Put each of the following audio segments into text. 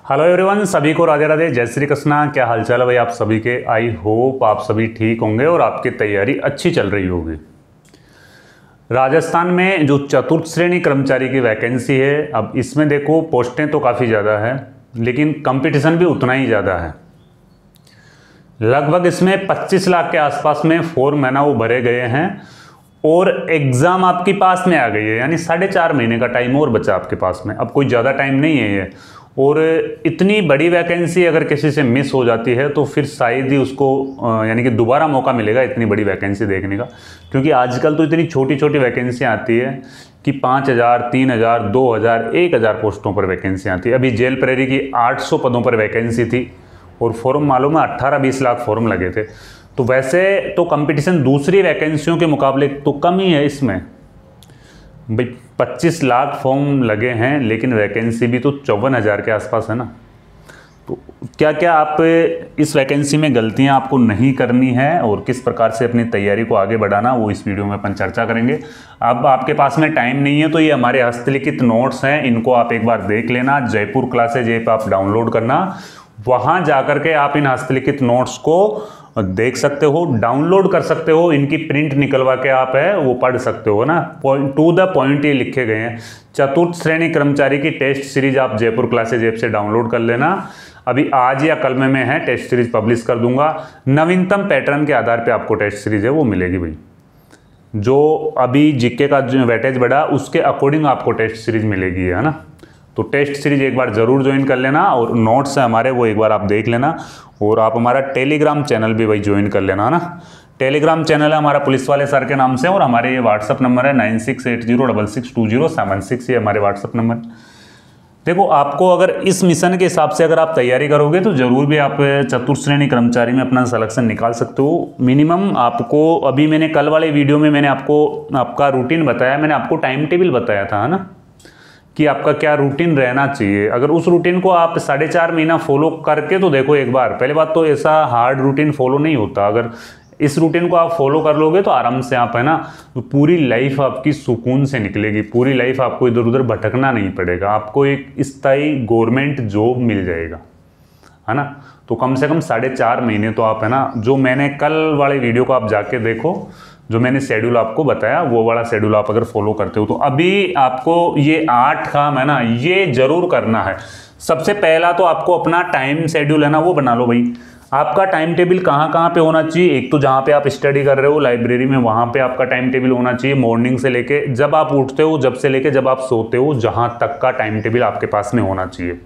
Hello everyone, सभी को राधे राधे, जय श्री कृष्णा। क्या हालचाल है भाई आप सभी के। आई होप आप सभी ठीक होंगे और आपकी तैयारी अच्छी चल रही होगी। राजस्थान में जो चतुर्थ श्रेणी कर्मचारी की वैकेंसी है, अब इसमें देखो पोस्टें तो काफ़ी ज़्यादा है लेकिन कंपटीशन भी उतना ही ज़्यादा है। लगभग इसमें 25 लाख के आसपास में फॉर्म है ना वो भरे गए हैं और एग्ज़ाम आपके पास में आ गई है, यानी 4.5 महीने का टाइम और बचा आपके पास में। अब कोई ज़्यादा टाइम नहीं है ये, और इतनी बड़ी वैकेंसी अगर किसी से मिस हो जाती है तो फिर शायद ही उसको यानी कि दोबारा मौका मिलेगा इतनी बड़ी वैकेंसी देखने का। क्योंकि आजकल तो इतनी छोटी छोटी वैकेंसियाँ आती है कि 5,000, 3,000, 2,000, 1,000 पोस्टों पर वैकेंसी आती है। अभी जेल प्रेरी की 800 पदों पर वैकेंसी थी और फॉर्म मालूम है 18-20 लाख फॉर्म लगे थे। तो वैसे तो कंपटीशन दूसरी वैकेंसियों के मुकाबले तो कम ही है इसमें भाई। 25 लाख फॉर्म लगे हैं लेकिन वैकेंसी भी तो 54,000 के आसपास है ना। तो क्या क्या आप इस वैकेंसी में गलतियां आपको नहीं करनी है और किस प्रकार से अपनी तैयारी को आगे बढ़ाना, वो इस वीडियो में अपन चर्चा करेंगे। अब आपके पास में टाइम नहीं है तो ये हमारे हस्तलिखित नोट्स हैं, इनको आप एक बार देख लेना। जयपुर क्लासेज ऐप आप डाउनलोड करना, वहाँ जाकर के आप इन हस्तलिखित नोट्स को देख सकते हो, डाउनलोड कर सकते हो, इनकी प्रिंट निकलवा के आप है वो पढ़ सकते हो ना। टू द पॉइंट ये लिखे गए हैं। चतुर्थ श्रेणी कर्मचारी की टेस्ट सीरीज आप जयपुर क्लासेज ऐप से डाउनलोड कर लेना। अभी आज या कल में मैं है टेस्ट सीरीज पब्लिश कर दूंगा। नवीनतम पैटर्न के आधार पे आपको टेस्ट सीरीज है वो मिलेगी भाई। जो अभी जीके का जो वेटेज बढ़ा उसके अकॉर्डिंग आपको टेस्ट सीरीज मिलेगी, है ना। तो टेस्ट सीरीज एक बार ज़रूर ज्वाइन कर लेना और नोट्स है हमारे वो एक बार आप देख लेना। और आप हमारा टेलीग्राम चैनल भी भाई ज्वाइन कर लेना, है ना। टेलीग्राम चैनल है हमारा पुलिस वाले सर के नाम से, और हमारे ये व्हाट्सअप नंबर है 9680662076, ये हमारे व्हाट्सअप नंबर। देखो आपको अगर इस मिशन के हिसाब से अगर आप तैयारी करोगे तो ज़रूर भी आप चतुर्थ श्रेणी कर्मचारी में अपना सिलेक्शन निकाल सकते हो। मिनिमम आपको अभी मैंने कल वाले वीडियो में मैंने आपको आपका रूटीन बताया, मैंने आपको टाइम टेबल बताया था, है ना, कि आपका क्या रूटीन रहना चाहिए। अगर उस रूटीन को आप 4.5 महीना फॉलो करके तो देखो, एक बार पहले बात तो ऐसा हार्ड रूटीन फॉलो नहीं होता। अगर इस रूटीन को आप फॉलो कर लोगे तो आराम से आप है ना तो पूरी लाइफ आपकी सुकून से निकलेगी। पूरी लाइफ आपको इधर उधर भटकना नहीं पड़ेगा, आपको एक स्थायी गवर्नमेंट जॉब मिल जाएगा, है ना। तो कम से कम 4.5 महीने तो आप है ना, जो मैंने कल वाले वीडियो को आप जाके देखो, जो मैंने शेड्यूल आपको बताया वो वाला शेड्यूल आप अगर फॉलो करते हो तो अभी आपको ये 8 काम है ना ये जरूर करना है। सबसे पहला तो आपको अपना टाइम शेड्यूल है ना वो बना लो भाई। आपका टाइम टेबल कहाँ कहाँ पे होना चाहिए। एक तो जहाँ पे आप स्टडी कर रहे हो लाइब्रेरी में, वहाँ पे आपका टाइम टेबल होना चाहिए। मॉर्निंग से लेके जब आप उठते हो, जब से लेके जब आप सोते हो, जहाँ तक का टाइम टेबल आपके पास में होना चाहिए।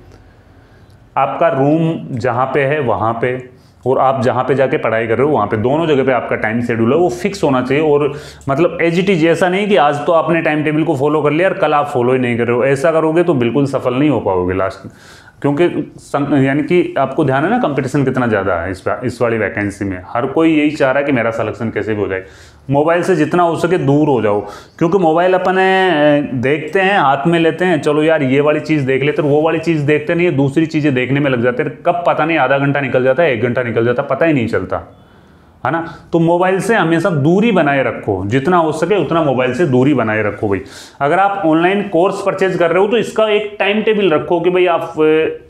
आपका रूम जहाँ पे है वहाँ पे, और आप जहाँ पे जाके पढ़ाई कर रहे हो वहाँ पे, दोनों जगह पे आपका टाइम शेड्यूल है वो फिक्स होना चाहिए। और मतलब एज इट इज, ऐसा नहीं कि आज तो आपने टाइम टेबल को फॉलो कर लिया और कल आप फॉलो ही नहीं कर रहे हो। ऐसा करोगे तो बिल्कुल सफल नहीं हो पाओगे लास्ट, क्योंकि यानी कि आपको ध्यान है ना कंपटीशन कितना ज़्यादा है इस वाली वैकेंसी में। हर कोई यही चाह रहा है कि मेरा सिलेक्शन कैसे भी हो जाए। मोबाइल से जितना हो सके दूर हो जाओ, क्योंकि मोबाइल अपने देखते हैं, हाथ में लेते हैं, चलो यार ये वाली चीज़ देख लेते, वो वाली चीज़ देखते नहीं है, दूसरी चीज़ें देखने में लग जाते हैं। कब पता नहीं आधा घंटा निकल जाता है, 1 घंटा निकल जाता है, पता ही नहीं चलता, है ना। तो मोबाइल से हमेशा दूरी बनाए रखो, जितना हो सके उतना मोबाइल से दूरी बनाए रखो भाई। अगर आप ऑनलाइन कोर्स परचेज कर रहे हो तो इसका एक टाइम टेबल रखो कि भाई आप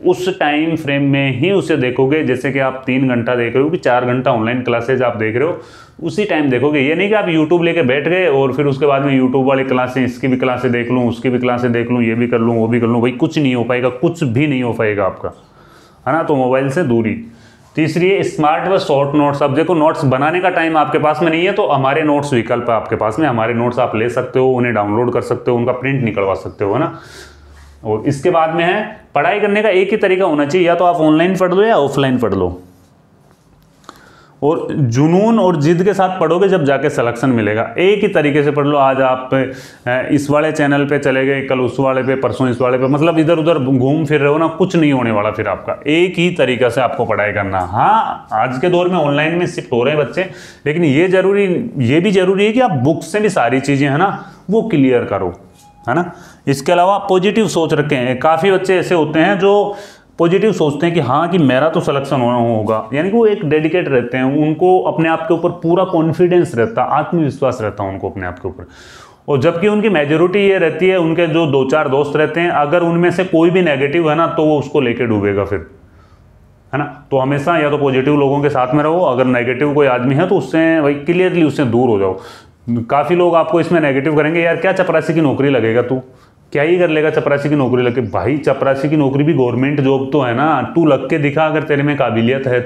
उस टाइम फ्रेम में ही उसे देखोगे। जैसे कि आप 3 घंटा देख रहे हो कि 4 घंटा ऑनलाइन क्लासेज आप देख रहे हो, उसी टाइम देखोगे। ये नहीं कि आप यूट्यूब लेके बैठ गए और फिर उसके बाद में यूट्यूब वाली क्लासें, इसकी भी क्लासें देख लूँ, उसकी भी क्लासें देख लूँ, ये भी कर लूँ, वो भी कर लूँ। भाई कुछ नहीं हो पाएगा, कुछ भी नहीं हो पाएगा आपका, है ना। तो मोबाइल से दूरी। तीसरी है स्मार्ट व शॉर्ट नोट्स। अब देखो नोट्स बनाने का टाइम आपके पास में नहीं है तो हमारे नोट्स विकल्प है आपके पास में। हमारे नोट्स आप ले सकते हो, उन्हें डाउनलोड कर सकते हो, उनका प्रिंट निकलवा सकते हो, है ना। और इसके बाद में है पढ़ाई करने का एक ही तरीका होना चाहिए, या तो आप ऑनलाइन पढ़ लो या ऑफलाइन पढ़ लो। और जुनून और जिद के साथ पढ़ोगे जब जाके सिलेक्शन मिलेगा। एक ही तरीके से पढ़ लो। आज आप इस वाले चैनल पे चले गए, कल उस वाले पे, परसों इस वाले पे, मतलब इधर उधर घूम फिर रहे हो ना, कुछ नहीं होने वाला। फिर आपका एक ही तरीका से आपको पढ़ाई करना। हाँ, आज के दौर में ऑनलाइन में शिफ्ट हो रहे हैं बच्चे, लेकिन ये भी जरूरी है कि आप बुक से भी सारी चीज़ें है ना वो क्लियर करो, है ना। इसके अलावा पॉजिटिव सोच रखें। काफ़ी बच्चे ऐसे होते हैं जो पॉजिटिव सोचते हैं कि हाँ कि मेरा तो सिलेक्शन होगा, यानी कि वो एक डेडिकेट रहते हैं, उनको अपने आप के ऊपर पूरा कॉन्फिडेंस रहता, आत्मविश्वास रहता है उनको अपने आप के ऊपर। और जबकि उनकी मेजोरिटी ये रहती है, उनके जो 2-4 दोस्त रहते हैं, अगर उनमें से कोई भी नेगेटिव है ना तो वो उसको लेके डूबेगा फिर, है ना। तो हमेशा या तो पॉजिटिव लोगों के साथ में रहो, अगर नेगेटिव कोई आदमी है तो उससे भाई क्लियरली उससे दूर हो जाओ। काफ़ी लोग आपको इसमें नेगेटिव करेंगे, यार क्या चपरासी की नौकरी लगेगा तू, क्या ही कर लेगा चपरासी की नौकरी लगे। भाई चपरासी की नौकरी भी गवर्नमेंट जॉब तो है ना, तू लग के दिखा अगर तेरे में काबिलियत है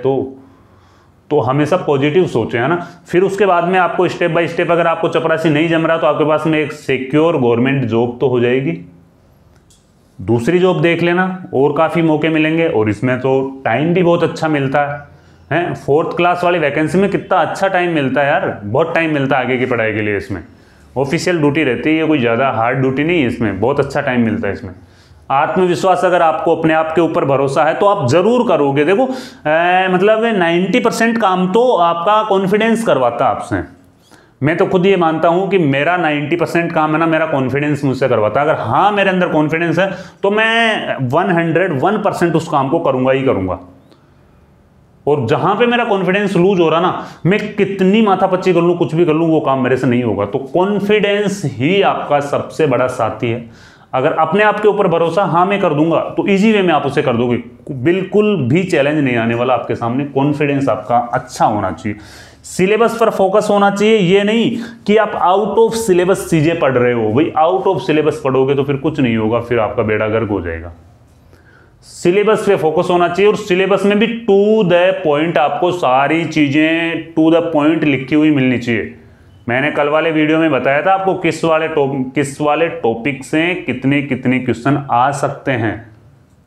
तो हमेशा पॉजिटिव सोचें, है ना। फिर उसके बाद में आपको स्टेप बाय स्टेप, अगर आपको चपरासी नहीं जम रहा तो आपके पास में एक सिक्योर गवर्नमेंट जॉब तो हो जाएगी, दूसरी जॉब देख लेना, और काफ़ी मौके मिलेंगे। और इसमें तो टाइम भी बहुत अच्छा मिलता है 4th क्लास वाली वैकेंसी में कितना अच्छा टाइम मिलता है यार, बहुत टाइम मिलता है आगे की पढ़ाई के लिए। इसमें ऑफिशियल ड्यूटी रहती है, कोई ज़्यादा हार्ड ड्यूटी नहीं है, इसमें बहुत अच्छा टाइम मिलता है। इसमें आत्मविश्वास, अगर आपको अपने आप के ऊपर भरोसा है तो आप जरूर करोगे। देखो मतलब 90% काम तो आपका कॉन्फिडेंस करवाता है आपसे। मैं तो खुद ये मानता हूं कि मेरा 90% काम है ना, मेरा कॉन्फिडेंस मुझसे करवाता है। अगर हाँ मेरे अंदर कॉन्फिडेंस है तो मैं 101% उस काम को करूंगा ही करूंगा। और जहां पे मेरा कॉन्फिडेंस लूज हो रहा ना, मैं कितनी माथापच्ची कर लूं, कुछ भी कर लूं, वो काम मेरे से नहीं होगा। तो कॉन्फिडेंस ही आपका सबसे बड़ा साथी है। अगर अपने आप के ऊपर भरोसा, हाँ मैं कर दूंगा, तो इजी वे में आप उसे कर दोगे, बिल्कुल भी चैलेंज नहीं आने वाला आपके सामने। कॉन्फिडेंस आपका अच्छा होना चाहिए, सिलेबस पर फोकस होना चाहिए। ये नहीं कि आप आउट ऑफ सिलेबस चीजें पढ़ रहे हो, भाई आउट ऑफ सिलेबस पढ़ोगे तो फिर कुछ नहीं होगा, फिर आपका बेड़ा गर्क हो जाएगा। सिलेबस पे फोकस होना चाहिए, और सिलेबस में भी टू द पॉइंट, आपको सारी चीजें टू द पॉइंट लिखी हुई मिलनी चाहिए। मैंने कल वाले वीडियो में बताया था आपको किस वाले टॉपिक से कितने क्वेश्चन आ सकते हैं,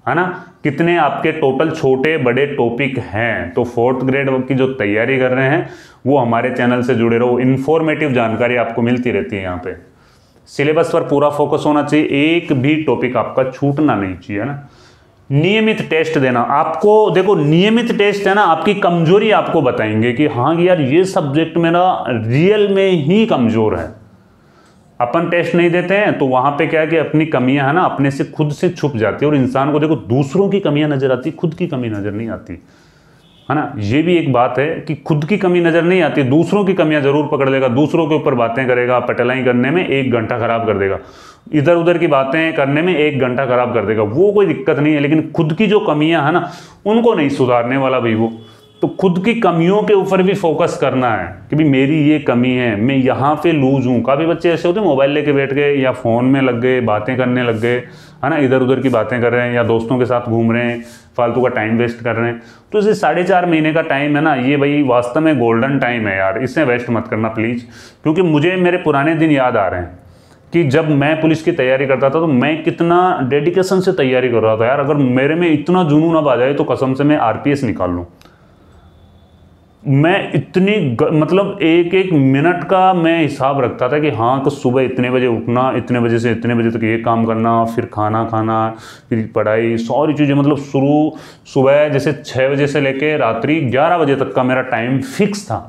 है ना, कितने आपके टोटल छोटे बड़े टॉपिक हैं। तो 4th ग्रेड की जो तैयारी कर रहे हैं वो हमारे चैनल से जुड़े रहो, इन्फॉर्मेटिव जानकारी आपको मिलती रहती है यहाँ पे। सिलेबस पर पूरा फोकस होना चाहिए, एक भी टॉपिक आपका छूटना नहीं चाहिए, है ना। नियमित टेस्ट देना, आपको देखो नियमित टेस्ट है ना, आपकी कमजोरी आपको बताएंगे कि हाँ यार ये सब्जेक्ट मेरा रियल में ही कमजोर है। अपन टेस्ट नहीं देते हैं तो वहां पे क्या है कि अपनी कमियां है ना अपने से खुद से छुप जाती है, और इंसान को देखो दूसरों की कमियां नजर आती, खुद की कमी नजर नहीं आती, है ना। ये भी एक बात है कि खुद की कमी नजर नहीं आती, दूसरों की कमियां जरूर पकड़ लेगा, दूसरों के ऊपर बातें करेगा, पटलाई करने में 1 घंटा खराब कर देगा, इधर उधर की बातें करने में 1 घंटा खराब कर देगा, वो कोई दिक्कत नहीं है। लेकिन खुद की जो कमियां है ना उनको नहीं सुधारने वाला भाई वो। तो खुद की कमियों के ऊपर भी फोकस करना है कि भाई मेरी ये कमी है, मैं यहाँ पे लूज हूँ। काफ़ी बच्चे ऐसे होते हैं मोबाइल लेके बैठ गए या फ़ोन में लग गए, बातें करने लग गए, है ना, इधर उधर की बातें कर रहे हैं या दोस्तों के साथ घूम रहे हैं, फालतू का टाइम वेस्ट कर रहे हैं। तो इसे 4.5 महीने का टाइम है ना, ये भाई वास्तव में गोल्डन टाइम है यार, इसे वेस्ट मत करना प्लीज़। क्योंकि मुझे मेरे पुराने दिन याद आ रहे हैं कि जब मैं पुलिस की तैयारी करता था तो मैं कितना डेडिकेशन से तैयारी कर रहा था यार। अगर मेरे में इतना जुनून अब आ जाए तो कसम से मैं RPS निकाल लूँ। मैं इतनी मतलब एक मिनट का मैं हिसाब रखता था कि हाँ तो सुबह इतने बजे उठना, इतने बजे से इतने बजे तक ये काम करना, फिर खाना खाना, फिर पढ़ाई, सारी चीज़ें, मतलब शुरू सुबह जैसे 6 बजे से लेके रात्रि 11 बजे तक का मेरा टाइम फिक्स था।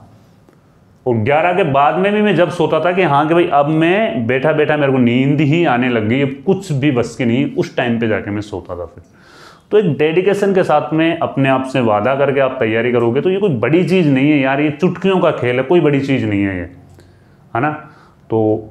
और 11 के बाद में भी मैं जब सोता था कि हाँ कि भाई अब मैं बैठा बैठा मेरे को नींद ही आने लग गई, अब कुछ भी बस की नहीं, उस टाइम पे जाके मैं सोता था फिर। तो एक डेडिकेशन के साथ में अपने आप से वादा करके आप तैयारी करोगे तो ये कोई बड़ी चीज़ नहीं है यार, ये चुटकियों का खेल है, कोई बड़ी चीज़ नहीं है ये, है ना। तो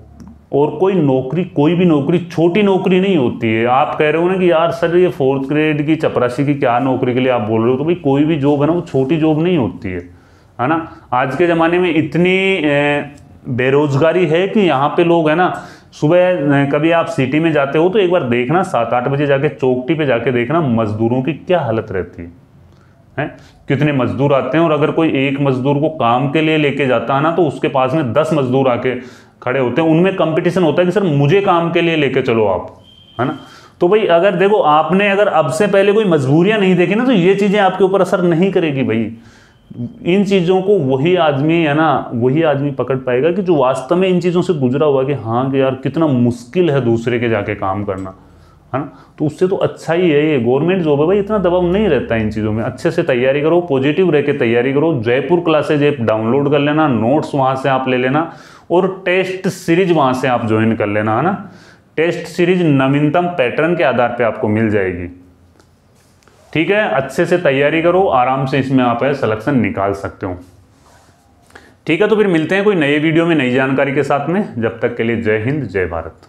और कोई भी नौकरी छोटी नौकरी नहीं होती है। आप कह रहे हो ना कि यार सर ये 4th ग्रेड की चपरासी की क्या नौकरी के लिए आप बोल रहे हो, तो भाई कोई भी जॉब है ना वो छोटी जॉब नहीं होती है ना। आज के ज़माने में इतनी बेरोजगारी है कि यहाँ पे लोग है ना, सुबह कभी आप सिटी में जाते हो तो एक बार देखना 7-8 बजे जाके चौकटी पे जाके देखना मजदूरों की क्या हालत रहती है, कितने मजदूर आते हैं। और अगर कोई एक मजदूर को काम के लिए लेके जाता है ना तो उसके पास में 10 मजदूर आके खड़े होते हैं, उनमें कंपटीशन होता है कि सर मुझे काम के लिए लेके चलो आप, है ना। तो भाई अगर देखो आपने अगर अब से पहले कोई मजबूरियां नहीं देखी ना तो ये चीजें आपके ऊपर असर नहीं करेगी भाई। इन चीज़ों को वही आदमी है ना, वही आदमी पकड़ पाएगा कि जो वास्तव में इन चीज़ों से गुजरा हुआ कि हाँ कि यार कितना मुश्किल है दूसरे के जाके काम करना, है ना। तो उससे तो अच्छा ही है ये गवर्नमेंट जॉब है भाई, इतना दबाव नहीं रहता है इन चीज़ों में। अच्छे से तैयारी करो, पॉजिटिव रह के तैयारी करो। जयपुर क्लासेज ऐप डाउनलोड कर लेना, नोट्स वहाँ से आप ले लेना, और टेस्ट सीरीज वहाँ से आप ज्वाइन कर लेना, है ना। टेस्ट सीरीज नवीनतम पैटर्न के आधार पर आपको मिल जाएगी, ठीक है। अच्छे से तैयारी करो, आराम से इसमें आप सिलेक्शन निकाल सकते हो। ठीक है, तो फिर मिलते हैं कोई नए वीडियो में नई जानकारी के साथ में। जब तक के लिए जय हिंद जय भारत।